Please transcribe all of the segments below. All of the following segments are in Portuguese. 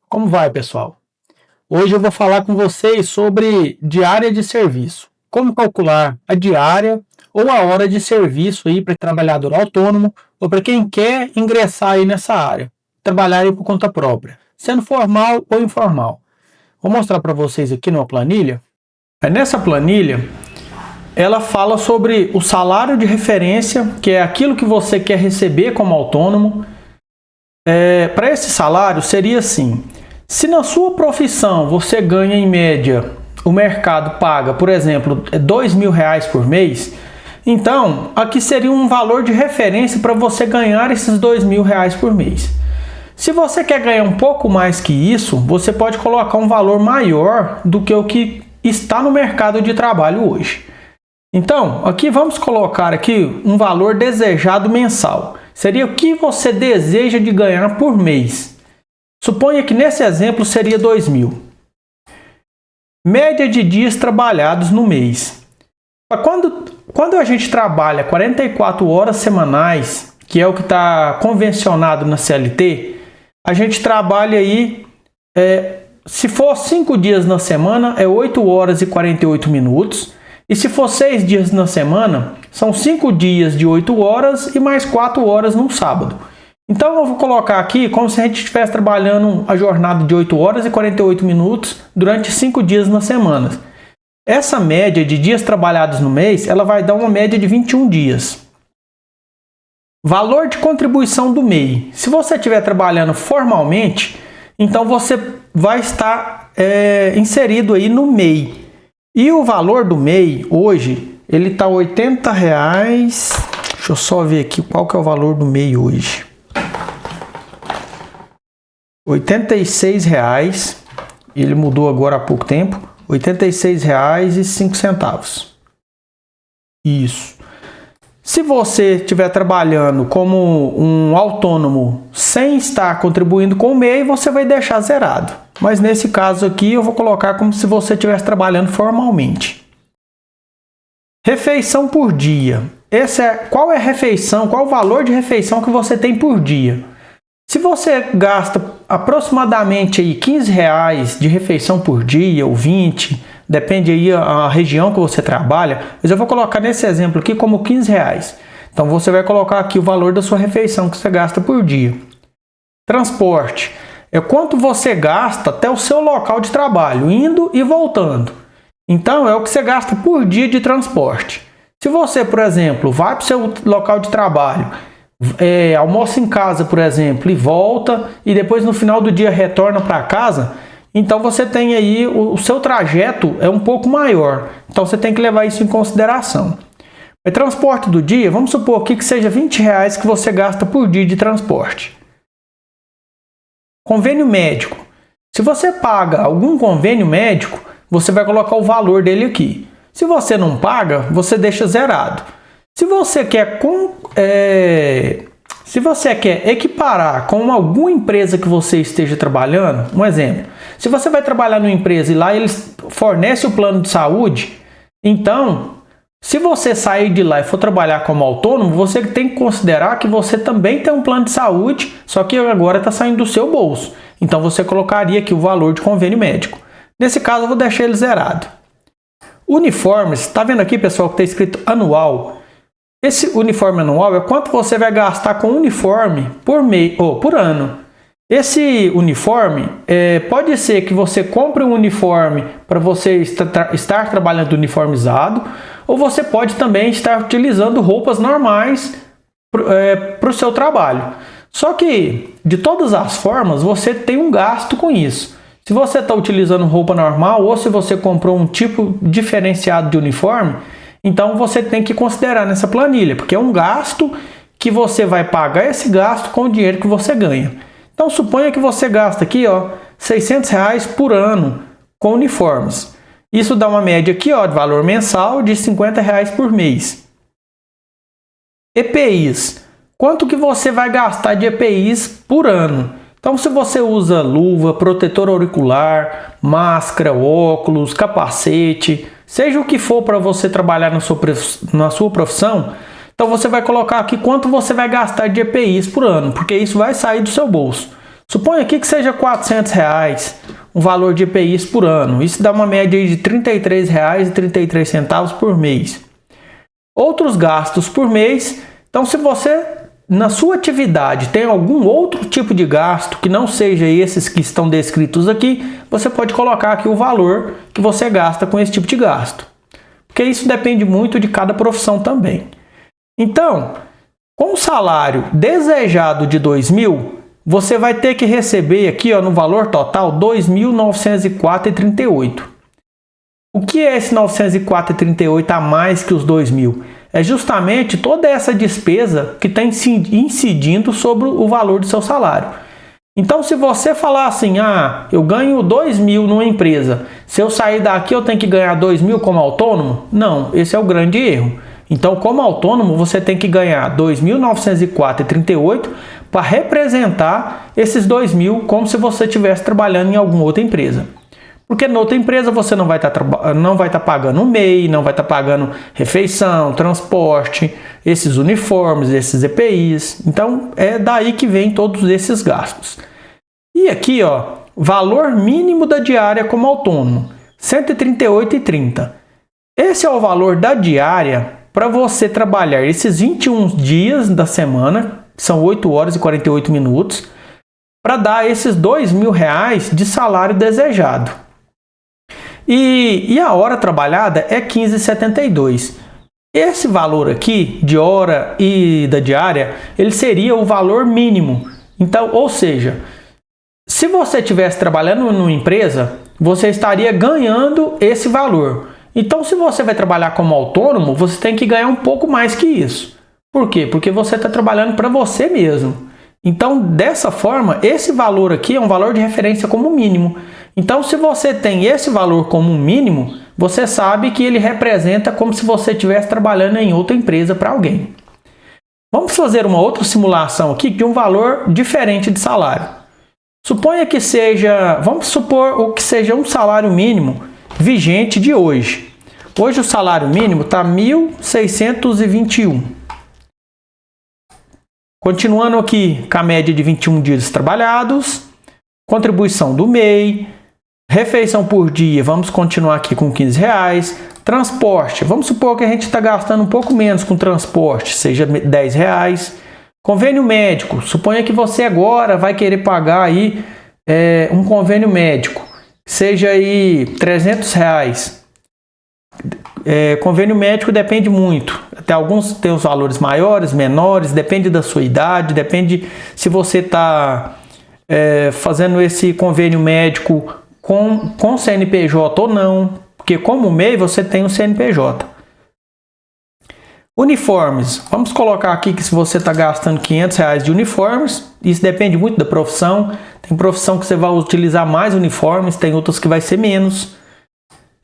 Como vai, pessoal? Hoje eu vou falar com vocês sobre diária de serviço. Como calcular a diária ou a hora de serviço aí para trabalhador autônomo ou para quem quer ingressar aí nessa área, trabalhar aí por conta própria, sendo formal ou informal. Vou mostrar para vocês aqui numa planilha. Nessa planilha, ela fala sobre o salário de referência, que é aquilo que você quer receber como autônomo. Para esse salário seria assim: se na sua profissão você ganha em média, o mercado paga, por exemplo, R$2.000 por mês, então aqui seria um valor de referência para você ganhar esses R$2.000 por mês. Se você quer ganhar um pouco mais que isso, você pode colocar um valor maior do que o que está no mercado de trabalho hoje. Então, aqui vamos colocar aqui um valor desejado mensal. Seria o que você deseja de ganhar por mês. Suponha que nesse exemplo seria 2.000. Média de dias trabalhados no mês. Quando a gente trabalha 44 horas semanais, que é o que está convencionado na CLT, a gente trabalha aí, se for 5 dias na semana, é 8 horas e 48 minutos. E se for 6 dias na semana, são 5 dias de 8 horas e mais 4 horas no sábado. Então eu vou colocar aqui como se a gente estivesse trabalhando a jornada de 8 horas e 48 minutos durante 5 dias na semana. Essa média de dias trabalhados no mês, ela vai dar uma média de 21 dias. Valor de contribuição do MEI. Se você estiver trabalhando formalmente, então você vai estar inserido aí no MEI. E o valor do MEI hoje, ele está R$80. Deixa eu só ver aqui qual que é o valor do MEI hoje. R$86. Ele mudou agora há pouco tempo. R$86,05. Isso. Se você estiver trabalhando como um autônomo sem estar contribuindo com o MEI, você vai deixar zerado. Mas nesse caso aqui eu vou colocar como se você estivesse trabalhando formalmente. Refeição por dia. Qual é a refeição, qual o valor de refeição que você tem por dia? Se você gasta aproximadamente aí R$15 de refeição por dia, ou 20, depende aí a região que você trabalha, mas eu vou colocar nesse exemplo aqui como R$15. Então você vai colocar aqui o valor da sua refeição que você gasta por dia. Transporte. É quanto você gasta até o seu local de trabalho, indo e voltando. Então é o que você gasta por dia de transporte. Se você, por exemplo, vai para o seu local de trabalho, almoça em casa, por exemplo, e volta, e depois no final do dia retorna para casa, então você tem aí, o seu trajeto é um pouco maior. Então você tem que levar isso em consideração. O transporte do dia, vamos supor aqui que seja R$20 que você gasta por dia de transporte. Convênio médico. Se você paga algum convênio médico, você vai colocar o valor dele aqui. Se você não paga, você deixa zerado. Se você quer equiparar com alguma empresa que você esteja trabalhando, um exemplo, se você vai trabalhar numa empresa e lá eles fornecem o plano de saúde, então, se você sair de lá e for trabalhar como autônomo, você tem que considerar que você também tem um plano de saúde, só que agora está saindo do seu bolso. Então você colocaria aqui o valor de convênio médico. Nesse caso eu vou deixar ele zerado. Uniformes, está vendo aqui, pessoal, que está escrito anual? Esse uniforme anual é quanto você vai gastar com uniforme por mês ou por ano. Esse uniforme, pode ser que você compre um uniforme para você estar trabalhando uniformizado, ou você pode também estar utilizando roupas normais para o seu trabalho. Só que, de todas as formas, você tem um gasto com isso. Se você está utilizando roupa normal ou se você comprou um tipo diferenciado de uniforme, então você tem que considerar nessa planilha, porque é um gasto que você vai pagar esse gasto com o dinheiro que você ganha. Então suponha que você gasta aqui R$600 por ano com uniformes. Isso dá uma média aqui de valor mensal de R$50 por mês. EPIs. Quanto que você vai gastar de EPIs por ano? Então se você usa luva, protetor auricular, máscara, óculos, capacete, seja o que for para você trabalhar na sua profissão, então você vai colocar aqui quanto você vai gastar de EPIs por ano, porque isso vai sair do seu bolso. Suponha aqui que seja R$400 um valor de EPIs por ano. Isso dá uma média de R$33,33 por mês. Outros gastos por mês. Então, se você, na sua atividade, tem algum outro tipo de gasto que não seja esses que estão descritos aqui, você pode colocar aqui o valor que você gasta com esse tipo de gasto. Porque isso depende muito de cada profissão também. Então, com o salário desejado de 2.000, você vai ter que receber aqui, ó, no valor total, R$ 2.904,38. O que é esse 904,38 a mais que os 2.000? É justamente toda essa despesa que está incidindo sobre o valor do seu salário. Então, se você falar assim, eu ganho 2.000 numa empresa, se eu sair daqui eu tenho que ganhar 2.000 como autônomo? Não, esse é o grande erro. Então, como autônomo, você tem que ganhar 2.904,38 para representar esses 2.000 como se você estivesse trabalhando em alguma outra empresa. Porque na outra empresa você não vai estar pagando MEI, não vai estar pagando refeição, transporte, esses uniformes, esses EPIs. Então, é daí que vem todos esses gastos. E aqui, ó, valor mínimo da diária como autônomo, R$ 138,30. Esse é o valor da diária para você trabalhar esses 21 dias da semana, são 8 horas e 48 minutos, para dar esses R$ 2.000 de salário desejado. E a hora trabalhada é R$ 15,72. Esse valor aqui, de hora e da diária, ele seria o valor mínimo. Então, ou seja, se você estivesse trabalhando numa empresa, você estaria ganhando esse valor. Então, se você vai trabalhar como autônomo, você tem que ganhar um pouco mais que isso. Por quê? Porque você está trabalhando para você mesmo. Então, dessa forma, esse valor aqui é um valor de referência como mínimo. Então, se você tem esse valor como mínimo, você sabe que ele representa como se você estivesse trabalhando em outra empresa para alguém. Vamos fazer uma outra simulação aqui de um valor diferente de salário. Suponha que seja, vamos supor que seja um salário mínimo vigente de hoje. Hoje o salário mínimo está R$ 1.621. Continuando aqui com a média de 21 dias trabalhados, contribuição do MEI, refeição por dia, vamos continuar aqui com R$ 15. Transporte, vamos supor que a gente está gastando um pouco menos com transporte, seja R$ 10. Convênio médico, suponha que você agora vai querer pagar aí um convênio médico, seja aí R$ 300. Convênio médico depende muito. Até alguns têm os valores maiores, menores, depende da sua idade, depende se você está fazendo esse convênio médico com CNPJ ou não, porque como MEI você tem o CNPJ. Uniformes, vamos colocar aqui que se você está gastando R$ 500 de uniformes, isso depende muito da profissão, tem profissão que você vai utilizar mais uniformes, tem outras que vai ser menos.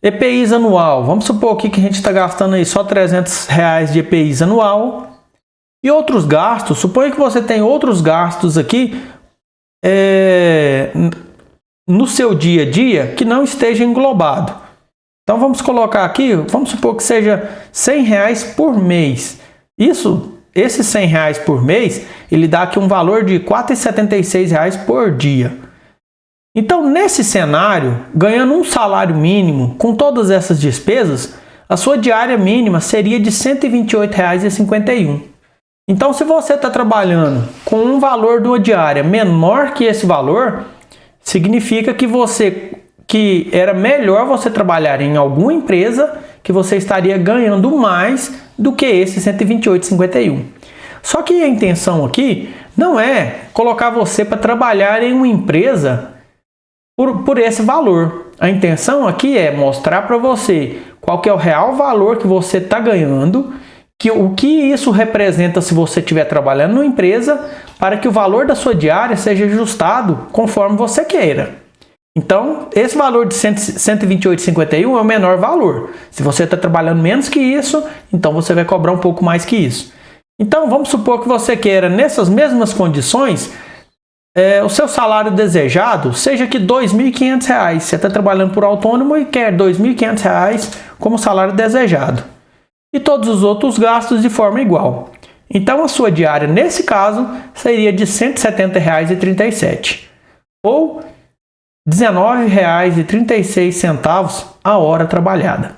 EPIs anual, vamos supor aqui que a gente está gastando aí só R$ 300 de EPIs anual. E outros gastos, suponha que você tem outros gastos aqui no seu dia a dia que não esteja englobado. Então vamos colocar aqui, vamos supor que seja R$ 100 por mês. Esses R$ 100 por mês, ele dá aqui um valor de R$ 4,76 por dia. Então, nesse cenário, ganhando um salário mínimo com todas essas despesas, a sua diária mínima seria de R$ 128,51. Então, se você está trabalhando com um valor de uma diária menor que esse valor, significa que era melhor você trabalhar em alguma empresa que você estaria ganhando mais do que esse R$ 128,51. Só que a intenção aqui não é colocar você para trabalhar em uma empresa por esse valor. A intenção aqui é mostrar para você qual que é o real valor que você está ganhando, o que isso representa se você estiver trabalhando numa empresa, para que o valor da sua diária seja ajustado conforme você queira. Então, esse valor de R$ 128,51 é o menor valor. Se você está trabalhando menos que isso, então você vai cobrar um pouco mais que isso. Então, vamos supor que você queira, nessas mesmas condições, o seu salário desejado seja que R$ 2.500. Você está trabalhando por autônomo e quer R$ 2.500 como salário desejado. E todos os outros gastos de forma igual. Então, a sua diária, nesse caso, seria de R$ 170,37. ou R$ 19,36 a hora trabalhada.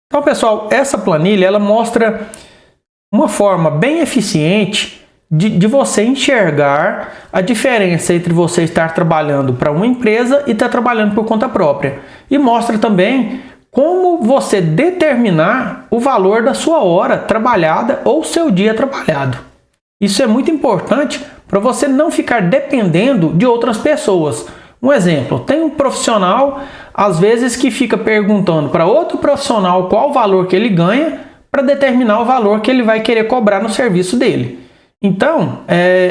Então, pessoal, essa planilha ela mostra uma forma bem eficiente de você enxergar a diferença entre você estar trabalhando para uma empresa e estar trabalhando por conta própria. E mostra também como você determinar o valor da sua hora trabalhada ou seu dia trabalhado. Isso é muito importante para você não ficar dependendo de outras pessoas. Um exemplo, tem um profissional, às vezes, que fica perguntando para outro profissional qual o valor que ele ganha para determinar o valor que ele vai querer cobrar no serviço dele. Então,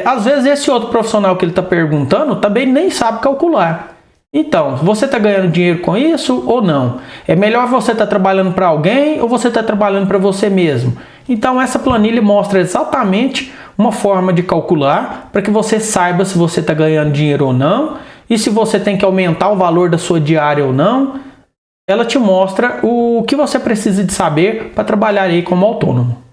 às vezes esse outro profissional que ele está perguntando também nem sabe calcular. Então, você está ganhando dinheiro com isso ou não? É melhor você estar trabalhando para alguém ou você está trabalhando para você mesmo? Então, essa planilha mostra exatamente uma forma de calcular para que você saiba se você está ganhando dinheiro ou não e se você tem que aumentar o valor da sua diária ou não. Ela te mostra o que você precisa de saber para trabalhar aí como autônomo.